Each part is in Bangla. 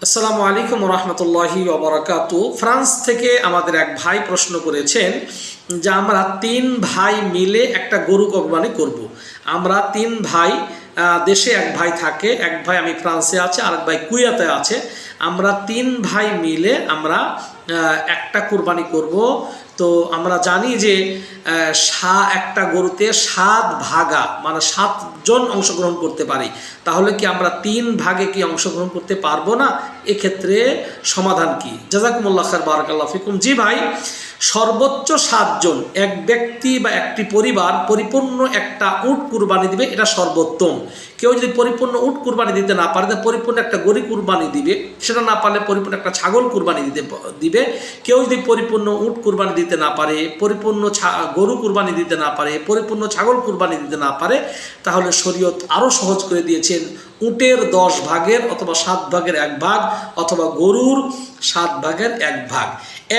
আসসালামু আলাইকুম রহমতুল্লাহি ওয়া বারাকাতুহু। ফ্রান্স থেকে আমাদের এক ভাই প্রশ্ন করেছেন যে আমরা 3 ভাই মিলে একটা গরু কোরবানি করব। আমরা 3 ভাই, দেশে এক ভাই থাকে, এক ভাই আমি ফ্রান্সে আছে, আরেক ভাই কুয়েতে আছে। আমরা 3 ভাই মিলে আমরা একটা কোরবানি করব। তো আমরা জানি যে একটা গরুতে 7 ভাগা মানে 7 জন অংশগ্রহণ করতে পারি। তাহলে কি আমরা 3 ভাগে কি অংশগ্রহণ করতে পারবো না? এক্ষেত্রে সমাধান কি? জাযাকুমুল্লাহ খাইর, বারাকাল্লাহু ফিকুম। জি ভাই, সর্বোচ্চ 7 জন, এক ব্যক্তি বা একটি পরিবার পরিপূর্ণ একটা উট কুরবানি দিবে, এটা সর্বোত্তম। কেউ যদি পরিপূর্ণ উট কুরবানি দিতে না পারে, পরিপূর্ণ একটা গরু কুরবানি দিবে, সেটা না পারলে পরিপূর্ণ একটা ছাগল কুরবানি দিবে। কেউ যদি পরিপূর্ণ উট কুরবানি দিতে না পারে, পরিপূর্ণ গরু কুরবানি দিতে না পারে, পরিপূর্ণ ছাগল কুরবানি দিতে না পারে, তাহলে শরীয়ত আরও সহজ করে দিয়েছেন। উটের 10 ভাগের অথবা 7 ভাগের 1 ভাগ, অথবা গরুর 7 ভাগের 1 ভাগ।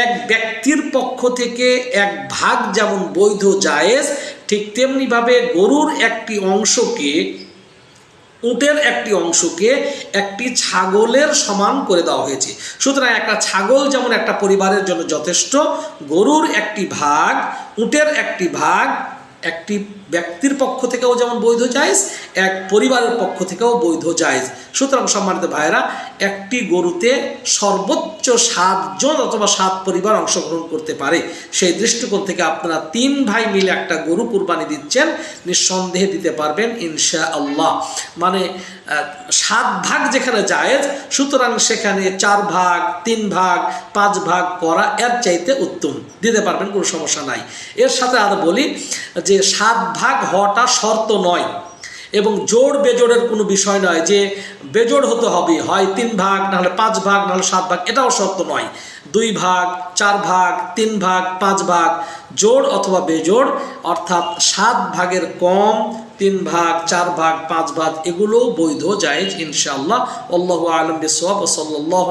এক ব্যক্তির পক্ষ থেকে 1 ভাগ যেমন বৈধ জায়েজ, ঠিক তেমনিভাবে গরুর একটি অংশকে, উটের একটি অংশকে একটি ছাগলের সমান করে দেওয়া হয়েছে। সুতরাং একটা ছাগল যেমন একটা পরিবারের জন্য যথেষ্ট, গরুর একটি ভাগ, উটের একটি ভাগ একটি ব্যক্তির পক্ষ থেকেও যেমন বৈধ জায়েজ, এক পরিবারের পক্ষ থেকেও বৈধ জায়েজ। সুতরাং সম্মানিত ভাইয়েরা, একটি গরুতে সর্বোচ্চ 7 জন অথবা 7 পরিবার অংশগ্রহণ করতে পারে। সেই দৃষ্টিকোণ থেকে আপনারা 3 ভাই মিলে একটা গরু কুরবানি দিচ্ছেন, নিঃসন্দেহে দিতে পারবেন ইনশাআল্লাহ। মানে 7 ভাগ যেখানে জায়েজ, সুতরাং সেখানে 4 ভাগ, 3 ভাগ, 5 ভাগ করা এর চাইতে উত্তম। দিতে পারবেন, কোনো সমস্যা নাই। এর সাথে আর বলি যে 7 ভাগ হওয়াটা শর্ত নয়, এবং জোড় বেজোড়ের কোনো বিষয় নয় যে বেজোড় হতে হবে, হয় 3 ভাগ, নাহলে 5 ভাগ, নাহলে 7 ভাগ, এটাও শর্ত নয়। 2 ভাগ, 4 ভাগ, 3 ভাগ, 5 ভাগ, জোড় অথবা বেজোড়, অর্থাৎ 7 ভাগের কম, 3 ভাগ, 4 ভাগ, 5 ভাগ, এগুলো বৈধ জায়েজ ইনশাআল্লাহ। আল্লাহু আ'লাম বিসওয়াব। সাল্লাল্লাহু